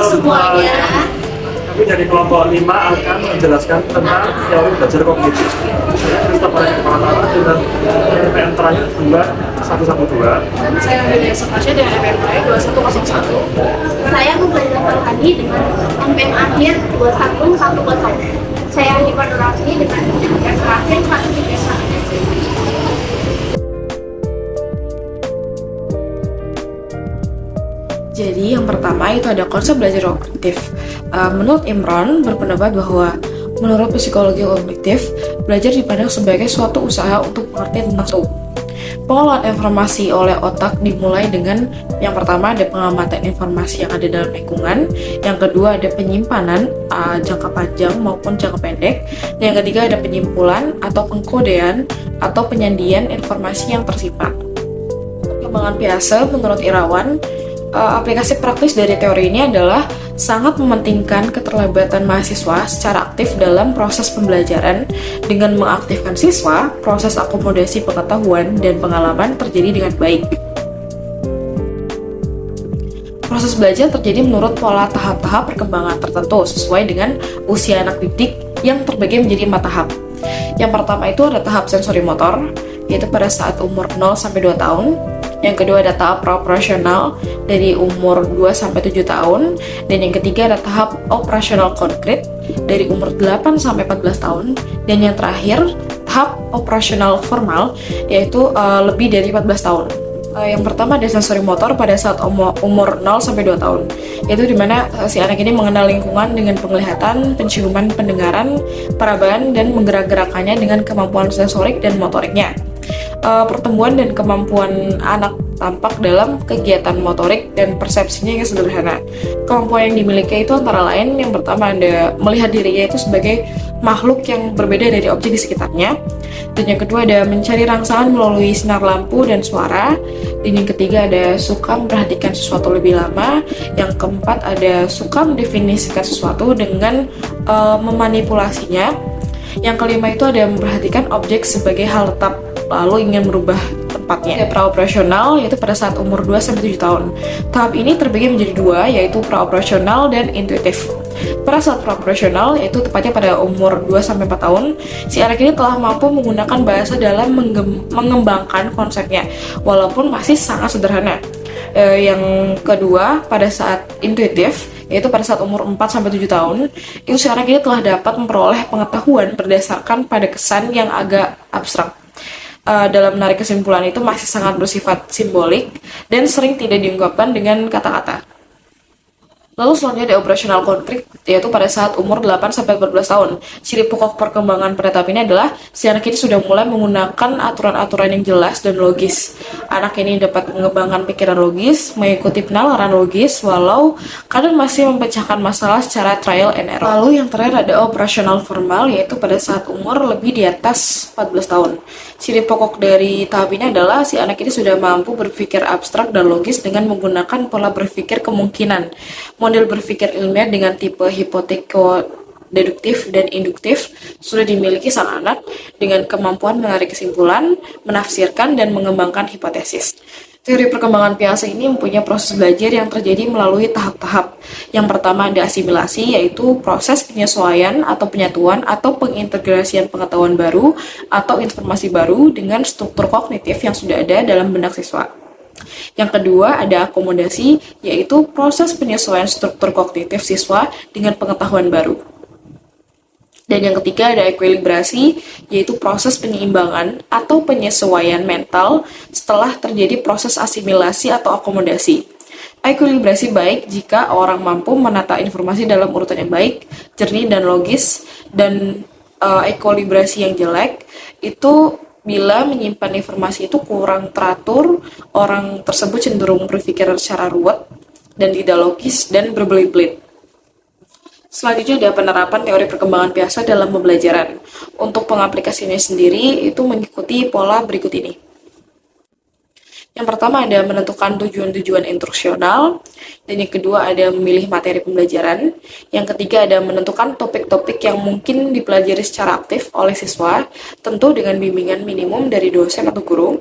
semuanya. Kami dari kelompok 5 akan menjelaskan tentang teori belajar kognitif. Saya Christopher Pratama dengan MPM terakhir 2112. Saya Nadia Sepasya dengan MPM terakhir 2101. Saya Mubazir Farhadi dengan MPM akhir 21110. Saya Hanifah Nurafni dengan MPM terakhir 131. Jadi yang pertama itu ada konsep belajar kognitif. Menurut Imron berpendapat bahwa menurut psikologi kognitif, belajar dipandang sebagai suatu usaha untuk pengertian tentang sesuatu. Pengolahan informasi oleh otak dimulai dengan yang pertama ada pengamatan informasi yang ada dalam lingkungan, yang kedua ada penyimpanan jangka panjang maupun jangka pendek, dan yang ketiga ada penyimpulan atau pengkodean atau penyandian informasi yang tersimpan. Perkembangan Piaget menurut Irawan, aplikasi praktis dari teori ini adalah sangat mementingkan keterlibatan mahasiswa secara aktif dalam proses pembelajaran. Dengan mengaktifkan siswa, proses akomodasi pengetahuan dan pengalaman terjadi dengan baik. Proses belajar terjadi menurut pola tahap-tahap perkembangan tertentu sesuai dengan usia anak didik yang terbagi menjadi 4 tahap. Yang pertama itu ada tahap sensori motor, yaitu pada saat umur 0-2 tahun. Yang kedua ada tahap operasional dari umur 2-7 tahun. Dan yang ketiga ada tahap operasional konkret dari umur 8-14 tahun. Dan yang terakhir tahap operasional formal, yaitu lebih dari 14 tahun. Yang pertama ada sensori motor pada saat umur 0-2 tahun, yaitu dimana si anak ini mengenal lingkungan dengan penglihatan, penciuman, pendengaran, perabaan, dan menggerak-gerakannya dengan kemampuan sensorik dan motoriknya. Pertumbuhan dan kemampuan anak tampak dalam kegiatan motorik dan persepsinya yang sederhana. Kemampuan yang dimiliki itu antara lain yang pertama ada melihat dirinya itu sebagai makhluk yang berbeda dari objek di sekitarnya, dan yang kedua ada mencari rangsangan melalui sinar lampu dan suara, dan yang ketiga ada suka memperhatikan sesuatu lebih lama, yang keempat ada suka mendefinisikan sesuatu dengan memanipulasinya, yang kelima itu ada memperhatikan objek sebagai hal tetap lalu ingin merubah tempatnya. Ada praoperasional, yaitu pada saat umur 2-7 tahun. Tahap ini terbagi menjadi 2, yaitu praoperasional dan intuitif. Pada saat praoperasional, yaitu tepatnya pada umur 2-4 tahun, si anak ini telah mampu menggunakan bahasa dalam mengembangkan konsepnya, walaupun masih sangat sederhana. Yang kedua, pada saat intuitif, yaitu pada saat umur 4-7 tahun, itu si anak ini telah dapat memperoleh pengetahuan berdasarkan pada kesan yang agak abstrak. Dalam menarik kesimpulan itu masih sangat bersifat simbolik dan sering tidak diungkapkan dengan kata-kata. Lalu selanjutnya ada operasional konkret, yaitu pada saat umur 8-14 tahun. Ciri pokok perkembangan pada tahap ini adalah si anak ini sudah mulai menggunakan aturan-aturan yang jelas dan logis. Anak ini dapat mengembangkan pikiran logis, mengikuti penalaran logis, walau kadang masih memecahkan masalah secara trial and error. Lalu yang terakhir ada operasional formal, yaitu pada saat umur lebih di atas 14 tahun. Ciri pokok dari tahap ini adalah si anak ini sudah mampu berpikir abstrak dan logis dengan menggunakan pola berpikir kemungkinan. Model berpikir ilmiah dengan tipe hipoteko deduktif dan induktif sudah dimiliki sang anak dengan kemampuan menarik kesimpulan, menafsirkan, dan mengembangkan hipotesis. Teori perkembangan Piaget ini mempunyai proses belajar yang terjadi melalui tahap-tahap. Yang pertama ada asimilasi, yaitu proses penyesuaian atau penyatuan atau pengintegrasian pengetahuan baru atau informasi baru dengan struktur kognitif yang sudah ada dalam benak siswa. Yang kedua ada akomodasi, yaitu proses penyesuaian struktur kognitif siswa dengan pengetahuan baru. Dan yang ketiga ada ekuilibrasi, yaitu proses penyeimbangan atau penyesuaian mental setelah terjadi proses asimilasi atau akomodasi. Ekuilibrasi baik jika orang mampu menata informasi dalam urutan yang baik, jernih dan logis, dan ekuilibrasi yang jelek itu bila menyimpan informasi itu kurang teratur, orang tersebut cenderung berpikir secara ruwet dan tidak logis dan berbelit-belit. Selanjutnya ada penerapan teori perkembangan Piaget dalam pembelajaran. Untuk pengaplikasiannya sendiri itu mengikuti pola berikut ini. Yang pertama ada menentukan tujuan-tujuan instruksional, dan yang kedua ada memilih materi pembelajaran, yang ketiga ada menentukan topik-topik yang mungkin dipelajari secara aktif oleh siswa, tentu dengan bimbingan minimum dari dosen atau guru.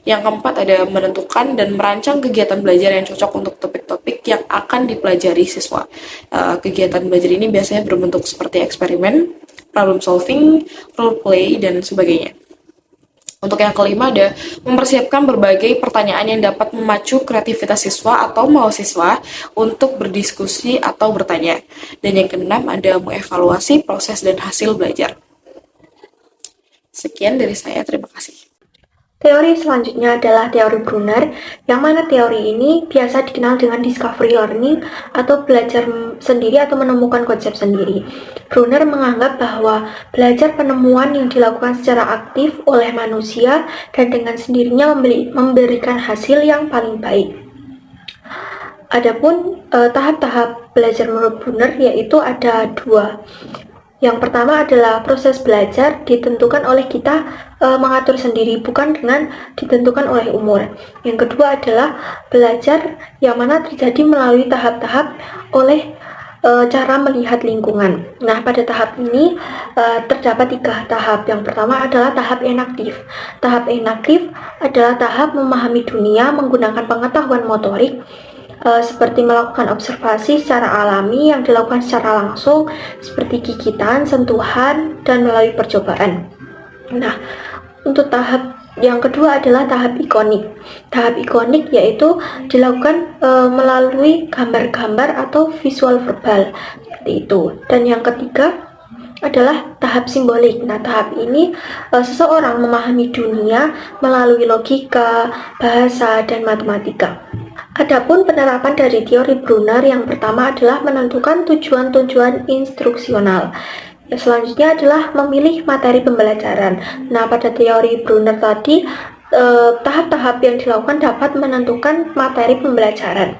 Yang keempat ada menentukan dan merancang kegiatan belajar yang cocok untuk topik-topik yang akan dipelajari siswa. Kegiatan belajar ini biasanya berbentuk seperti eksperimen, problem solving, role play, dan sebagainya. Untuk yang kelima ada mempersiapkan berbagai pertanyaan yang dapat memacu kreativitas siswa atau mahasiswa untuk berdiskusi atau bertanya. Dan yang keenam ada mengevaluasi proses dan hasil belajar. Sekian dari saya, terima kasih. Teori selanjutnya adalah teori Brunner, yang mana teori ini biasa dikenal dengan discovery learning atau belajar sendiri atau menemukan konsep sendiri. Brunner menganggap bahwa belajar penemuan yang dilakukan secara aktif oleh manusia dan dengan sendirinya memberikan hasil yang paling baik. Adapun tahap-tahap belajar menurut Brunner yaitu ada dua. Yang pertama adalah proses belajar ditentukan oleh kita mengatur sendiri, bukan dengan ditentukan oleh umur. Yang kedua adalah belajar yang mana terjadi melalui tahap-tahap oleh cara melihat lingkungan. Nah, pada tahap ini terdapat 3 tahap. Yang pertama adalah tahap enaktif. Tahap enaktif adalah tahap memahami dunia menggunakan pengetahuan motorik, seperti melakukan observasi secara alami yang dilakukan secara langsung, seperti gigitan, sentuhan, dan melalui percobaan. Nah, untuk tahap yang kedua adalah tahap ikonik. Tahap ikonik yaitu dilakukan melalui gambar-gambar atau visual verbal, seperti itu. Dan yang ketiga adalah tahap simbolik. Nah, tahap ini seseorang memahami dunia melalui logika, bahasa, dan matematika. Adapun penerapan dari teori Brunner yang pertama adalah menentukan tujuan-tujuan instruksional. Yang selanjutnya adalah memilih materi pembelajaran. Nah, pada teori Brunner tadi, tahap-tahap yang dilakukan dapat menentukan materi pembelajaran.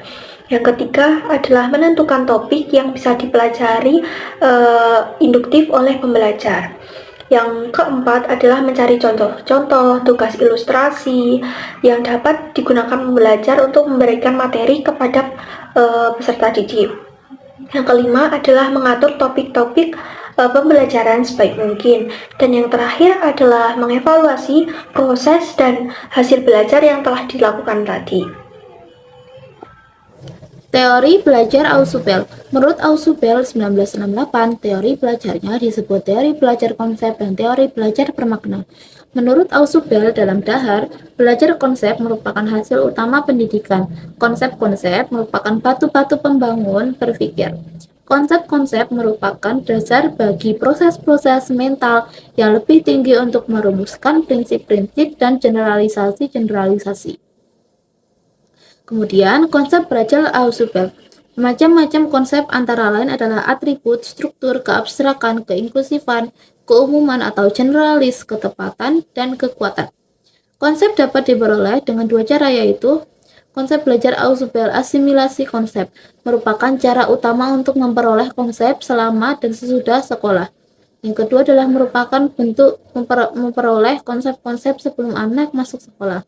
Yang ketiga adalah menentukan topik yang bisa dipelajari induktif oleh pembelajar. Yang keempat adalah mencari contoh-contoh tugas ilustrasi yang dapat digunakan pembelajar untuk memberikan materi kepada peserta didik. Yang kelima adalah mengatur topik-topik pembelajaran sebaik mungkin. Dan yang terakhir adalah mengevaluasi proses dan hasil belajar yang telah dilakukan tadi. Teori belajar Ausubel. Menurut Ausubel 1968, teori belajarnya disebut teori belajar konsep dan teori belajar bermakna. Menurut Ausubel, dalam Dahar, belajar konsep merupakan hasil utama pendidikan. Konsep-konsep merupakan batu-batu pembangun berpikir. Konsep-konsep merupakan dasar bagi proses-proses mental yang lebih tinggi untuk merumuskan prinsip-prinsip dan generalisasi-generalisasi. Kemudian, konsep belajar Ausubel. Macam-macam konsep antara lain adalah atribut, struktur, keabstrakan, keinklusifan, keumuman atau generalis, ketepatan, dan kekuatan. Konsep dapat diperoleh dengan 2 cara, yaitu konsep belajar Ausubel asimilasi konsep, merupakan cara utama untuk memperoleh konsep selama dan sesudah sekolah. Yang kedua adalah merupakan bentuk memperoleh konsep-konsep sebelum anak masuk sekolah.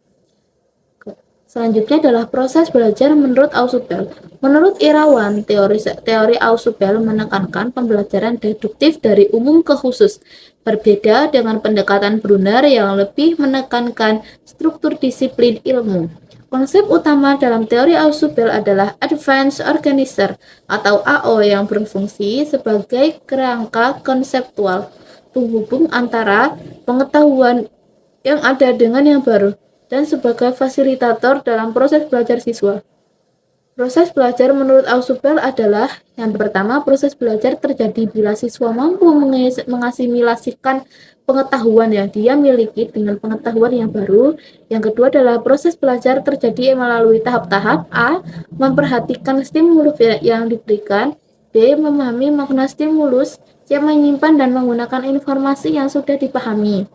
Selanjutnya adalah proses belajar menurut Ausubel. Menurut Irawan, teori Ausubel menekankan pembelajaran deduktif dari umum ke khusus, berbeda dengan pendekatan Brunner yang lebih menekankan struktur disiplin ilmu. Konsep utama dalam teori Ausubel adalah Advanced Organizer atau AO yang berfungsi sebagai kerangka konseptual, penghubung antara pengetahuan yang ada dengan yang baru, dan sebagai fasilitator dalam proses belajar siswa. Proses belajar menurut Ausubel adalah yang pertama, proses belajar terjadi bila siswa mampu mengasimilasikan pengetahuan yang dia miliki dengan pengetahuan yang baru. Yang kedua adalah proses belajar terjadi melalui tahap-tahap. A. Memperhatikan stimulus yang diberikan. B. Memahami makna stimulus. C. Menyimpan dan menggunakan informasi yang sudah dipahami.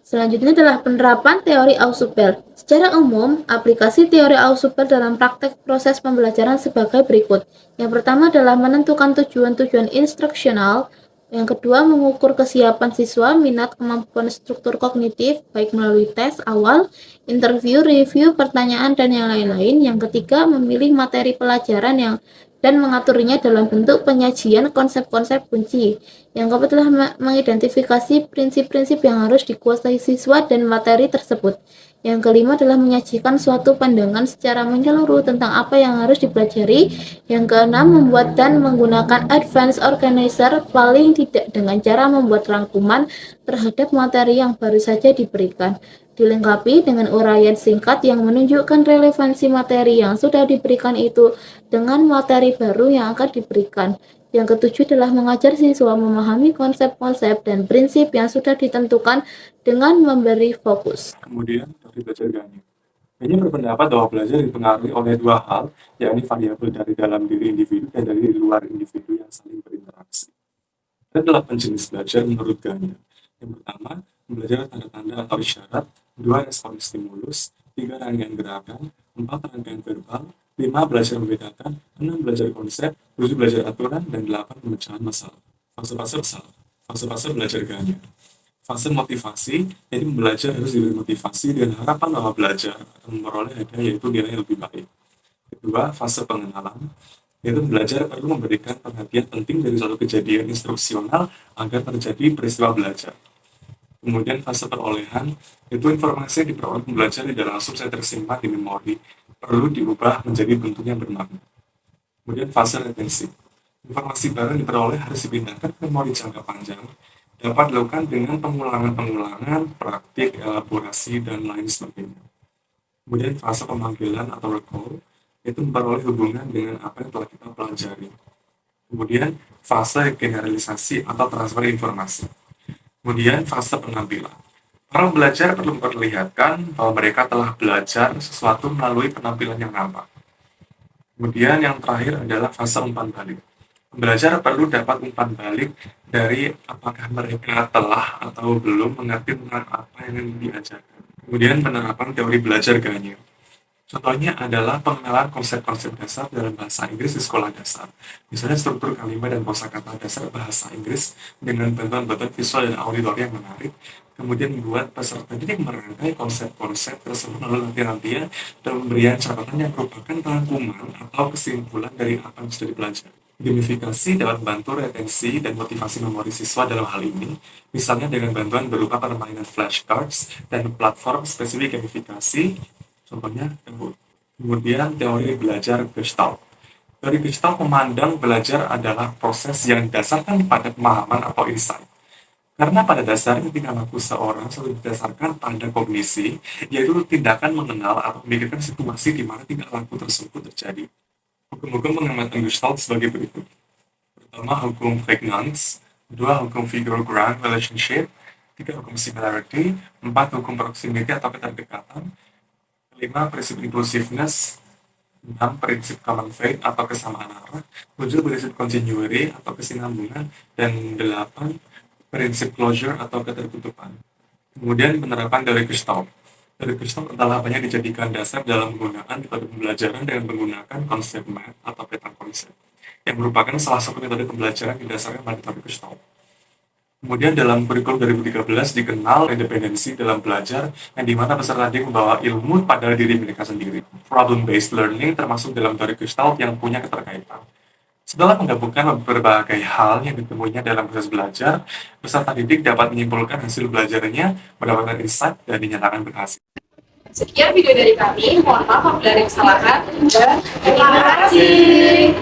Selanjutnya adalah penerapan teori Ausubel. Secara umum, aplikasi teori Ausubel dalam praktek proses pembelajaran sebagai berikut. Yang pertama adalah menentukan tujuan-tujuan instruksional. Yang kedua, mengukur kesiapan siswa, minat, kemampuan struktur kognitif, baik melalui tes awal, interview, review, pertanyaan, dan yang lain-lain. Yang ketiga, memilih materi pelajaran dan mengaturnya dalam bentuk penyajian konsep-konsep kunci. Yang keempat adalah mengidentifikasi prinsip-prinsip yang harus dikuasai siswa dan materi tersebut. Yang kelima adalah menyajikan suatu pandangan secara menyeluruh tentang apa yang harus dipelajari. Yang keenam, membuat dan menggunakan advanced organizer paling tidak dengan cara membuat rangkuman terhadap materi yang baru saja diberikan. Dilengkapi dengan uraian singkat yang menunjukkan relevansi materi yang sudah diberikan itu dengan materi baru yang akan diberikan. Yang ketujuh adalah mengajar siswa memahami konsep-konsep dan prinsip yang sudah ditentukan dengan memberi fokus. Kemudian dari belajar Gani. Ini berpendapat bahwa belajar dipengaruhi oleh dua hal, yakni variabel dari dalam diri individu dan dari luar individu yang saling berinteraksi. Ada 8 jenis belajar menurut Gani. Yang pertama, belajar tanda-tanda atau isyarat, 2 respon stimulus, 3 rangkaian gerakan, 4 rangkaian verbal, 5 belajar membedakan, 6 belajar konsep, 7 belajar aturan, dan 8 pemecahan masalah. Fase-fase belajar Gani. Fase motivasi, jadi belajar harus diberi motivasi dengan harapan bahwa belajar akan memperoleh hadiah yaitu nilai yang lebih baik. Kedua, fase pengenalan, yaitu belajar perlu memberikan perhatian penting dari suatu kejadian instruksional agar terjadi peristiwa belajar. Kemudian fase perolehan, itu informasi yang diperoleh pembelajar tidak langsung saja tersimpan di memori, perlu diubah menjadi bentuk yang bermakna. Kemudian fase retensi, informasi baru yang diperoleh harus dipindahkan ke memori jangka panjang, dapat dilakukan dengan pengulangan, praktik, elaborasi, dan lain sebagainya. Kemudian fase pemanggilan atau recall, itu memperoleh hubungan dengan apa yang telah kita pelajari. Kemudian fase generalisasi atau transfer informasi. Kemudian fase penampilan. Para pembelajar perlu memperlihatkan bahwa mereka telah belajar sesuatu melalui penampilan yang nampak. Kemudian yang terakhir adalah fase umpan balik. Pembelajar perlu dapat umpan balik dari apakah mereka telah atau belum mengerti tentang apa yang diajarkan. Kemudian penerapan teori belajar Gani. Contohnya adalah pengenalan konsep-konsep dasar dalam bahasa Inggris di sekolah dasar. Misalnya struktur kalimat dan kosakata dasar bahasa Inggris dengan bantuan-bantuan visual dan auditori yang menarik. Kemudian membuat peserta didik merangkai konsep-konsep tersebut melalui latihan-latihan dan pemberian catatan yang merupakan rangkuman atau kesimpulan dari apa yang sudah dipelajari. Gamifikasi dapat membantu retensi dan motivasi memori siswa dalam hal ini, misalnya dengan bantuan berupa permainan flashcards dan platform spesifik gamifikasi, contohnya Kahoot. Kemudian teori belajar Gestalt. Teori Gestalt memandang belajar adalah proses yang didasarkan pada pemahaman atau insight. Karena pada dasarnya tingkah laku seorang selalu didasarkan pada kognisi, yaitu tindakan mengenal atau memikirkan situasi di mana tingkah laku tersebut terjadi. Hukum-hukum pengamatan Gestalt sebagai berikut. Pertama, hukum Prägnanz. 2, hukum figure-ground relationship. 3, hukum similarity. 4, hukum proximity atau keterdekatan. 5, prinsip inclusiveness. 6, prinsip common fate atau kesamaan arah. 7, prinsip continuity atau kesinambungan. Dan 8, prinsip closure atau ketertutupan. Kemudian penerapan dari Gestalt. Dari Gestalt adalah banyak dijadikan dasar dalam penggunaan metode pembelajaran dengan menggunakan konsep map atau peta konsep, yang merupakan salah satu metode pembelajaran didasarkan pada metode Gestalt. Kemudian dalam kurikulum 2013 dikenal independensi dalam belajar, yang dimana peserta didik membawa ilmu pada diri mereka sendiri. Problem-based learning termasuk dalam teori Gestalt yang punya keterkaitan. Setelah menggabungkan berbagai hal yang ditemuinya dalam proses belajar, peserta didik dapat menyimpulkan hasil belajarnya, mendapatkan insight, dan dinyatakan berhasil. Sekian video dari kami, mohon maaf apabila ada kesalahan dan terima kasih.